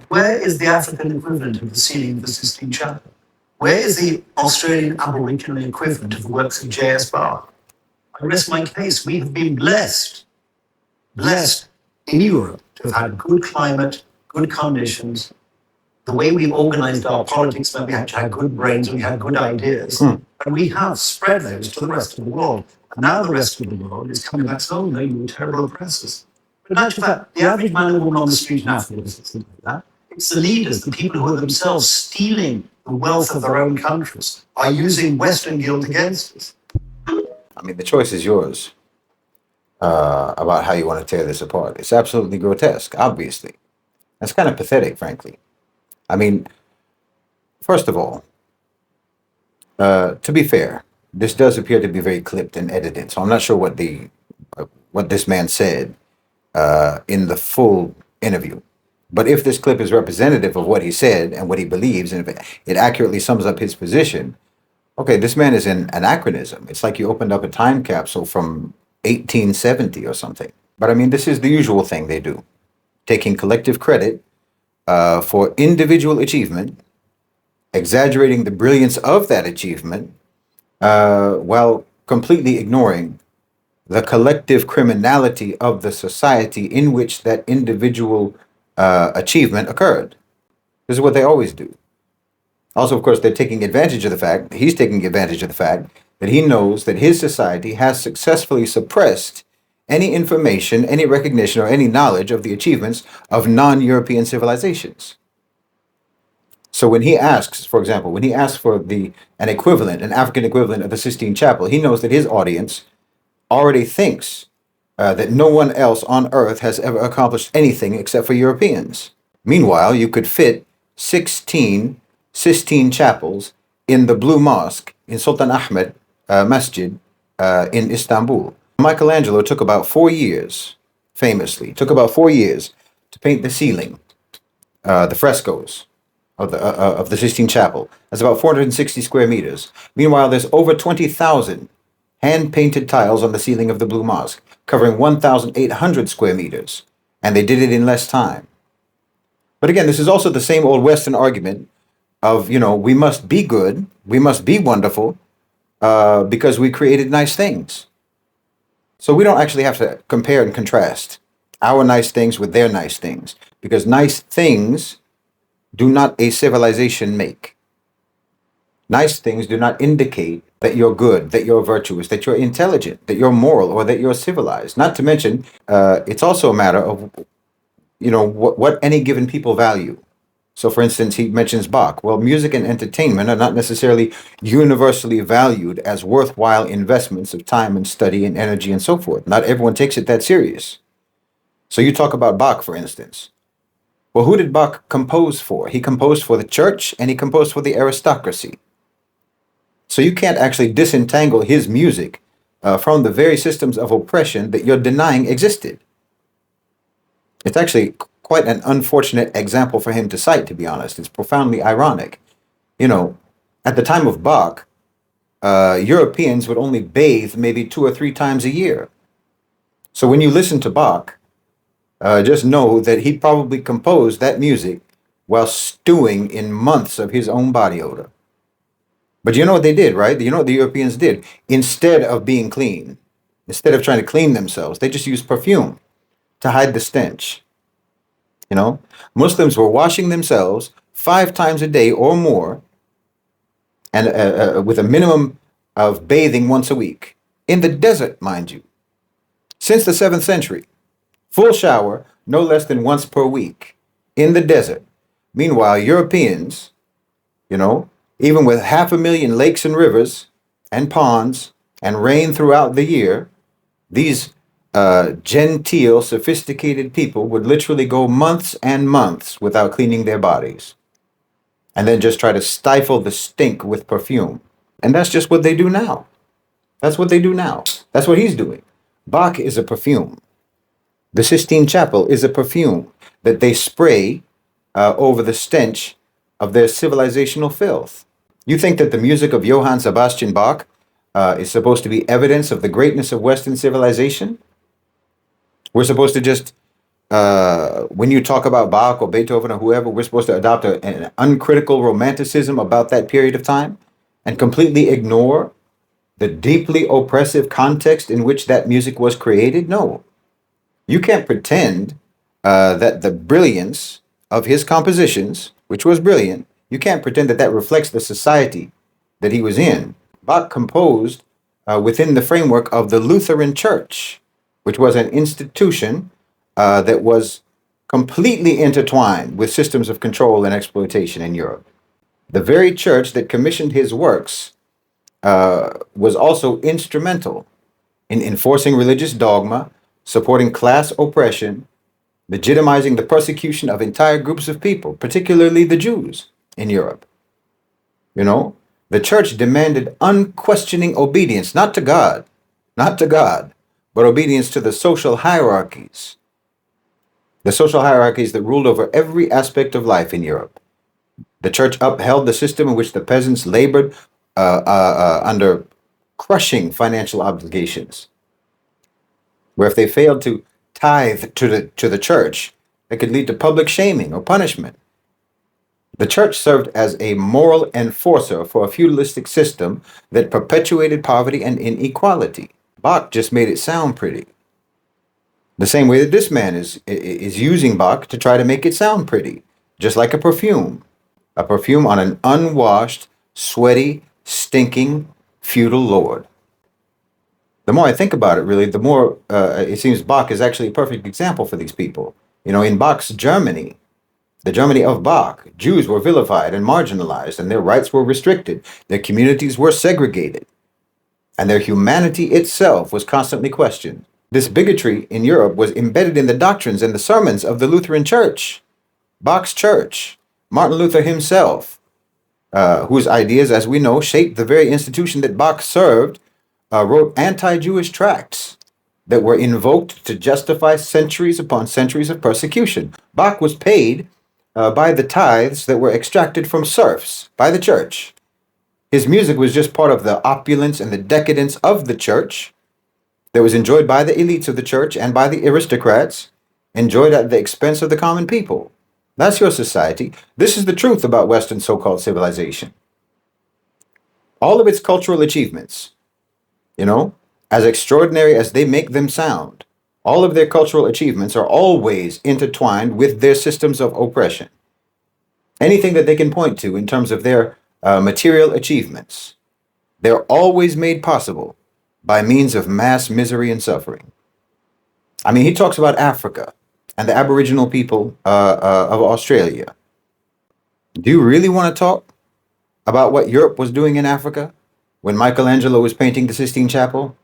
Where is the African equivalent of the ceiling of the Sistine Chapel? Where is the Australian Aboriginal equivalent of the works of J.S. Bach? I rest my case. We have been blessed in Europe to have had good climate, good conditions, the way we organized our politics, when we had good brains, we had good ideas. And we have spread those to the rest of the world. And now the rest of the world is coming back saying, oh, no, you were terrible oppressors. But in actual fact, the average man or woman on the street in Africa doesn't think like that. It's the leaders, the people who are themselves stealing the wealth of their own countries, are using Western guilt against us. I mean, the choice is yours about how you want to tear this apart. It's absolutely grotesque, obviously. That's kind of pathetic, frankly. I mean, first of all, to be fair, this does appear to be very clipped and edited, so I'm not sure what this man said in the full interview. But if this clip is representative of what he said and what he believes, and if it accurately sums up his position, okay, this man is an anachronism. It's like you opened up a time capsule from 1870 or something. But I mean, this is the usual thing they do, taking collective credit for individual achievement, exaggerating the brilliance of that achievement, while completely ignoring the collective criminality of the society in which that individual achievement occurred. This is what they always do. Also, of course, he's taking advantage of the fact that he knows that his society has successfully suppressed any information, any recognition, or any knowledge of the achievements of non-European civilizations. So when he asks, for example, for an African equivalent of the Sistine Chapel, he knows that his audience already thinks that no one else on earth has ever accomplished anything except for Europeans. Meanwhile, you could fit 16 Sistine Chapels in the Blue Mosque in Sultan Ahmed Masjid in Istanbul. Michelangelo took about 4 years, famously, to paint the ceiling, the frescoes of the Sistine Chapel. That's about 460 square meters. Meanwhile, there's over 20,000 hand-painted tiles on the ceiling of the Blue Mosque, covering 1,800 square meters, and they did it in less time. But again, this is also the same old Western argument of, we must be good, we must be wonderful, because we created nice things. So we don't actually have to compare and contrast our nice things with their nice things, because nice things do not a civilization make. Nice things do not indicate that you're good, that you're virtuous, that you're intelligent, that you're moral, or that you're civilized. Not to mention, it's also a matter of, what any given people value. So, for instance, he mentions Bach. Well, music and entertainment are not necessarily universally valued as worthwhile investments of time and study and energy and so forth. Not everyone takes it that serious. So you talk about Bach, for instance. Well, who did Bach compose for? He composed for the church and he composed for the aristocracy. So you can't actually disentangle his music from the very systems of oppression that you're denying existed. It's actually quite an unfortunate example for him to cite, to be honest. It's profoundly ironic. At the time of Bach, Europeans would only bathe maybe 2 or 3 times a year. So when you listen to Bach, just know that he probably composed that music while stewing in months of his own body odor. But you know what they did, right? You know what the Europeans did? Instead of being clean, instead of trying to clean themselves, they just used perfume to hide the stench. Muslims were washing themselves 5 times a day or more, and with a minimum of bathing once a week. In the desert, mind you. Since the 7th century. Full shower, no less than once per week. In the desert. Meanwhile, Europeans, even with 500,000 lakes and rivers and ponds and rain throughout the year, these genteel, sophisticated people would literally go months and months without cleaning their bodies. And then just try to stifle the stink with perfume. And that's just what they do now. That's what they do now. That's what he's doing. Bach is a perfume. The Sistine Chapel is a perfume that they spray over the stench of their civilizational filth. You think that the music of Johann Sebastian Bach is supposed to be evidence of the greatness of Western civilization? We're supposed to just when you talk about Bach or Beethoven or whoever, we're supposed to adopt an uncritical romanticism about that period of time and completely ignore the deeply oppressive context in which that music was created? No. You can't pretend that the brilliance of his compositions, which was brilliant, you can't pretend that that reflects the society that he was in. Bach composed within the framework of the Lutheran Church, which was an institution that was completely intertwined with systems of control and exploitation in Europe. The very church that commissioned his works was also instrumental in enforcing religious dogma, supporting class oppression, legitimizing the persecution of entire groups of people, particularly the Jews in Europe. You know, the church demanded unquestioning obedience, not to God, but obedience to the social hierarchies that ruled over every aspect of life in Europe. The church upheld the system in which the peasants labored under crushing financial obligations, where if they failed to tithe to the church, it could lead to public shaming or punishment. The church served as a moral enforcer for a feudalistic system that perpetuated poverty and inequality. Bach just made it sound pretty. The same way that this man is using Bach to try to make it sound pretty, just like a perfume on an unwashed, sweaty, stinking feudal lord. The more I think about it, really, the more it seems Bach is actually a perfect example for these people. You know, in Bach's Germany, the Germany of Bach, Jews were vilified and marginalized, and their rights were restricted. Their communities were segregated, and their humanity itself was constantly questioned. This bigotry in Europe was embedded in the doctrines and the sermons of the Lutheran Church, Bach's church, Martin Luther himself, whose ideas, as we know, shaped the very institution that Bach served, wrote anti-Jewish tracts that were invoked to justify centuries upon centuries of persecution. Bach was paid by the tithes that were extracted from serfs by the church. His music was just part of the opulence and the decadence of the church that was enjoyed by the elites of the church and by the aristocrats, enjoyed at the expense of the common people. That's your society. This is the truth about Western so-called civilization. All of its cultural achievements, you know, as extraordinary as they make them sound, all of their cultural achievements are always intertwined with their systems of oppression. Anything that they can point to in terms of their material achievements, they're always made possible by means of mass misery and suffering. I mean, he talks about Africa and the Aboriginal people of Australia. Do you really want to talk about what Europe was doing in Africa when Michelangelo was painting the Sistine Chapel,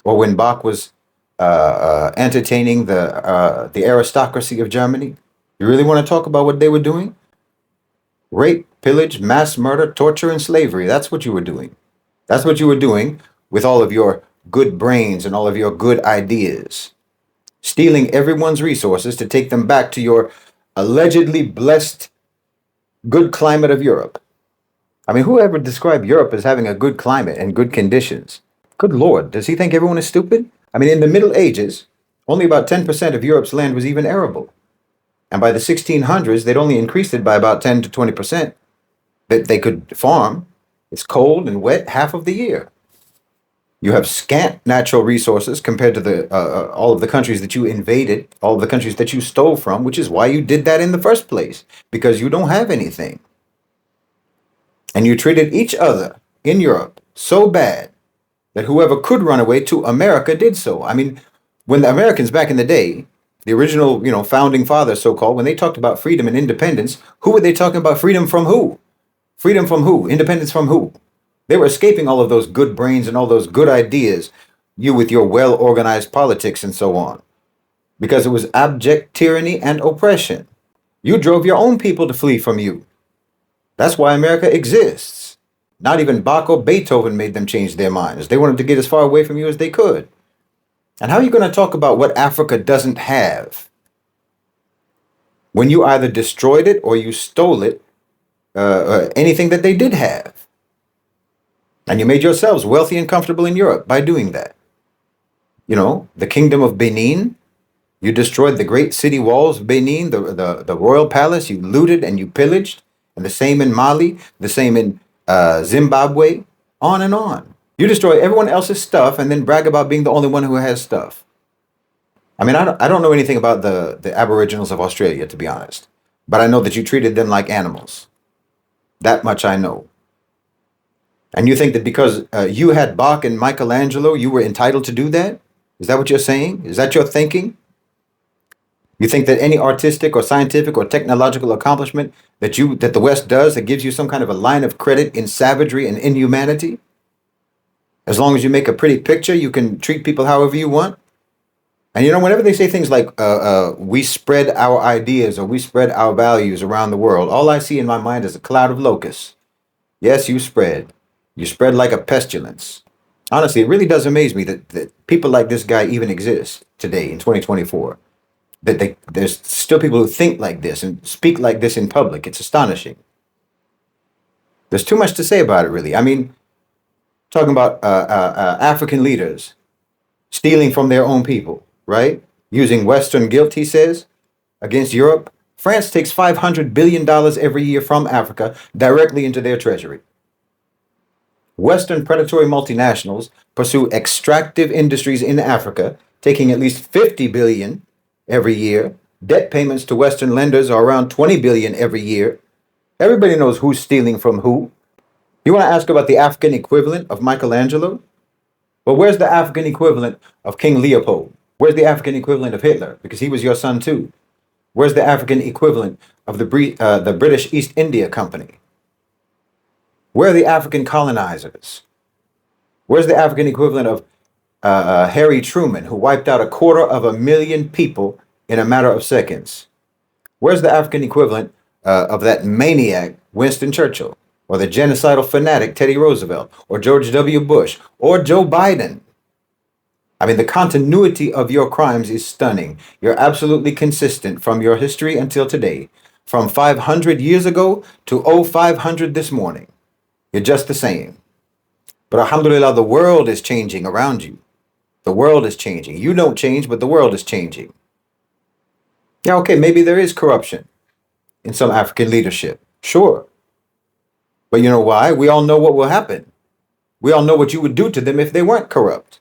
or when Bach was entertaining the aristocracy of Germany? You really want to talk about what they were doing? Rape, pillage, mass murder, torture, and slavery. That's what you were doing. That's what you were doing with all of your good brains and all of your good ideas. Stealing everyone's resources to take them back to your allegedly blessed good climate of Europe. I mean, who ever described Europe as having a good climate and good conditions? Good Lord, does he think everyone is stupid? I mean, in the Middle Ages, only about 10% of Europe's land was even arable. And by the 1600s, they'd only increased it by about 10 to 20% that they could farm. It's cold and wet half of the year. You have scant natural resources compared to all of the countries that you invaded, all of the countries that you stole from, which is why you did that in the first place, because you don't have anything. And you treated each other in Europe so bad that whoever could run away to America did so. I mean, when the Americans back in the day, the original, founding fathers, so-called, when they talked about freedom and independence, who were they talking about freedom from who? Freedom from who? Independence from who? They were escaping all of those good brains and all those good ideas, you with your well-organized politics and so on, because it was abject tyranny and oppression. You drove your own people to flee from you. That's why America exists. Not even Bach or Beethoven made them change their minds. They wanted to get as far away from you as they could. And how are you going to talk about what Africa doesn't have when you either destroyed it or you stole it, anything that they did have? And you made yourselves wealthy and comfortable in Europe by doing that. The Kingdom of Benin, You destroyed the great city walls of Benin, the royal palace. You looted and you pillaged. And the same in Mali, the same in Zimbabwe, on and on. You destroy everyone else's stuff and then brag about being the only one who has stuff. I mean, I don't know anything about the Aboriginals of Australia, to be honest. But I know that you treated them like animals. That much I know. And you think that because you had Bach and Michelangelo, you were entitled to do that? Is that what you're saying? Is that your thinking? You think that any artistic or scientific or technological accomplishment that the West does that gives you some kind of a line of credit in savagery and inhumanity? As long as you make a pretty picture, you can treat people however you want? And whenever they say things like, we spread our ideas or we spread our values around the world, all I see in my mind is a cloud of locusts. Yes, you spread. You spread like a pestilence. Honestly, it really does amaze me that people like this guy even exist today in 2024. That there's still people who think like this and speak like this in public. It's astonishing. There's too much to say about it, really. I mean, talking about African leaders stealing from their own people, right? Using Western guilt, he says, against Europe. France takes $500 billion every year from Africa directly into their treasury. Western predatory multinationals pursue extractive industries in Africa, taking at least $50 billion every year. Debt payments to Western lenders are around $20 billion every year. Everybody knows who's stealing from who. You want to ask about the African equivalent of Michelangelo? Well, where's the African equivalent of King Leopold? Where's the African equivalent of Hitler? Because he was your son too. Where's the African equivalent of the British East India Company? Where are the African colonizers? Where's the African equivalent of Harry Truman, who wiped out 250,000 people in a matter of seconds? Where's the African equivalent of that maniac, Winston Churchill, or the genocidal fanatic, Teddy Roosevelt, or George W. Bush, or Joe Biden? I mean, the continuity of your crimes is stunning. You're absolutely consistent from your history until today, from 500 years ago to 0500 this morning. You're just the same. But alhamdulillah, the world is changing around you. The world is changing. You don't change, but the world is changing. Yeah, okay, maybe there is corruption in some African leadership. Sure. But you know why? We all know what will happen. We all know what you would do to them if they weren't corrupt.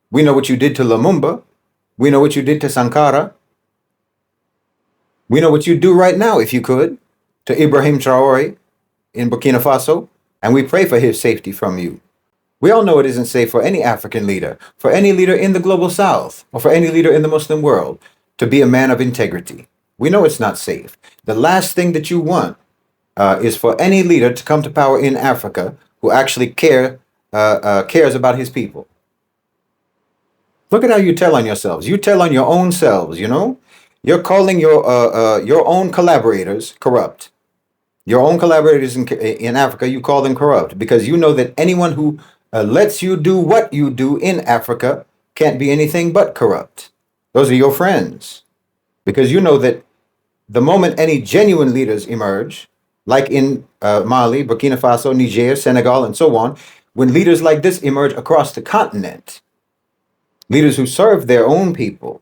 We know what you did to Lumumba. We know what you did to Sankara. We know what you'd do right now, if you could, to Ibrahim Traore in Burkina Faso. And we pray for his safety from you. We all know it isn't safe for any African leader, for any leader in the global south, or for any leader in the Muslim world to be a man of integrity. We know it's not safe. The last thing that you want is for any leader to come to power in Africa who actually cares about his people. Look at how you tell on yourselves. You tell on your own selves, You're calling your own collaborators corrupt. Your own collaborators in Africa, you call them corrupt because you know that anyone who lets you do what you do in Africa can't be anything but corrupt. Those are your friends. Because you know that the moment any genuine leaders emerge, like in Mali, Burkina Faso, Niger, Senegal, and so on, when leaders like this emerge across the continent, leaders who serve their own people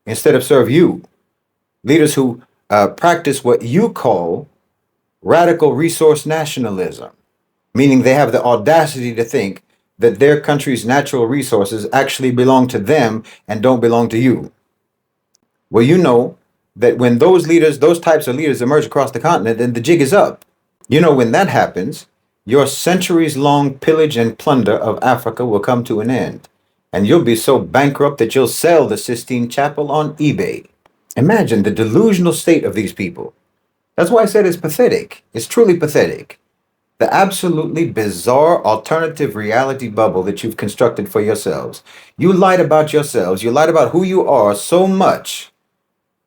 instead of serve you, leaders who practice what you call radical resource nationalism, meaning they have the audacity to think that their country's natural resources actually belong to them and don't belong to you. Well, you know that when those types of leaders emerge across the continent, then the jig is up. You know, when that happens, your centuries-long pillage and plunder of Africa will come to an end. And you'll be so bankrupt that you'll sell the Sistine Chapel on eBay. Imagine the delusional state of these people. That's why I said it's pathetic. It's truly pathetic. The absolutely bizarre alternative reality bubble that you've constructed for yourselves. You lied about yourselves. You lied about who you are so much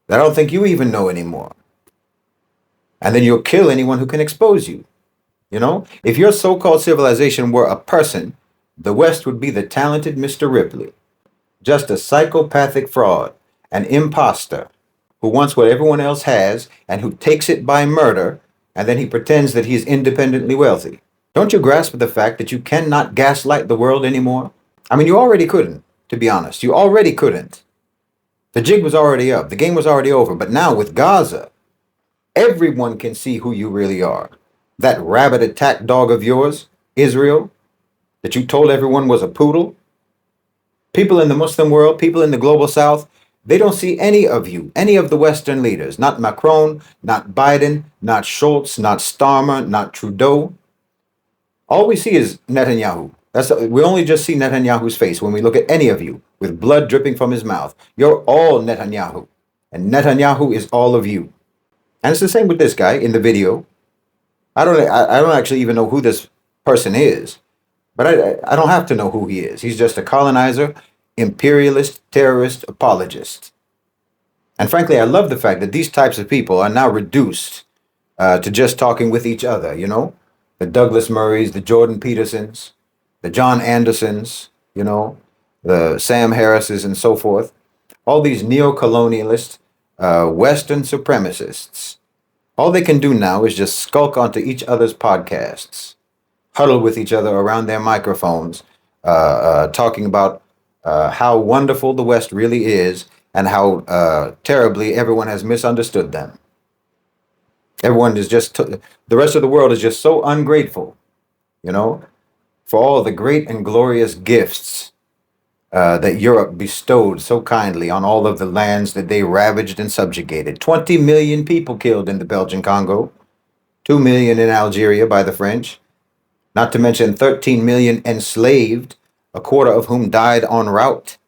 that I don't think you even know anymore. And then you'll kill anyone who can expose you. If your so-called civilization were a person, the West would be the talented Mr. Ripley. Just a psychopathic fraud, an imposter, who wants what everyone else has and who takes it by murder, and then he pretends that he's independently wealthy. Don't you grasp the fact that you cannot gaslight the world anymore? I mean, you already couldn't, to be honest. You already couldn't. The jig was already up. The game was already over. But now with Gaza, everyone can see who you really are. That rabid attack dog of yours, Israel, that you told everyone was a poodle. People in the Muslim world, people in the global south, they don't see any of you, any of the Western leaders. Not Macron, not Biden, not Schultz, not Starmer, not Trudeau. All we see is Netanyahu. We only just see Netanyahu's face when we look at any of you with blood dripping from his mouth. You're all Netanyahu, and Netanyahu is all of you. And it's the same with this guy in the video. I don't actually even know who this person is, but I don't have to know who he is. He's just a colonizer, imperialist, terrorist, apologist. And frankly, I love the fact that these types of people are now reduced to just talking with each other, you know? The Douglas Murrays, the Jordan Petersons, the John Andersons, you know, the Sam Harrises and so forth. All these neo-colonialist, Western supremacists. All they can do now is just skulk onto each other's podcasts, huddle with each other around their microphones, talking about how wonderful the West really is and how terribly everyone has misunderstood them. Everyone is just, the rest of the world is just so ungrateful, you know, for all the great and glorious gifts that Europe bestowed so kindly on all of the lands that they ravaged and subjugated. 20 million people killed in the Belgian Congo, 2 million in Algeria by the French, not to mention 13 million enslaved, a quarter of whom died en route,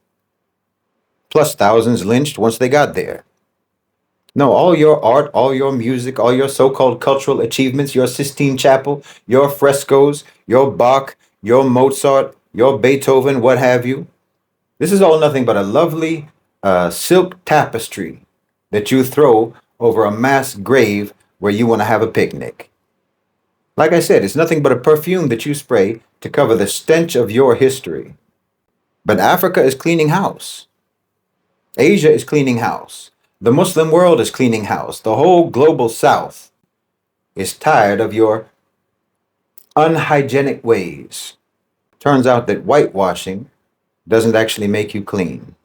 plus thousands lynched once they got there. No, all your art, all your music, all your so-called cultural achievements, your Sistine Chapel, your frescoes, your Bach, your Mozart, your Beethoven, what have you. This is all nothing but a lovely silk tapestry that you throw over a mass grave where you want to have a picnic. Like I said, it's nothing but a perfume that you spray to cover the stench of your history. But Africa is cleaning house. Asia is cleaning house. The Muslim world is cleaning house. The whole global south is tired of your unhygienic ways. Turns out that whitewashing doesn't actually make you clean.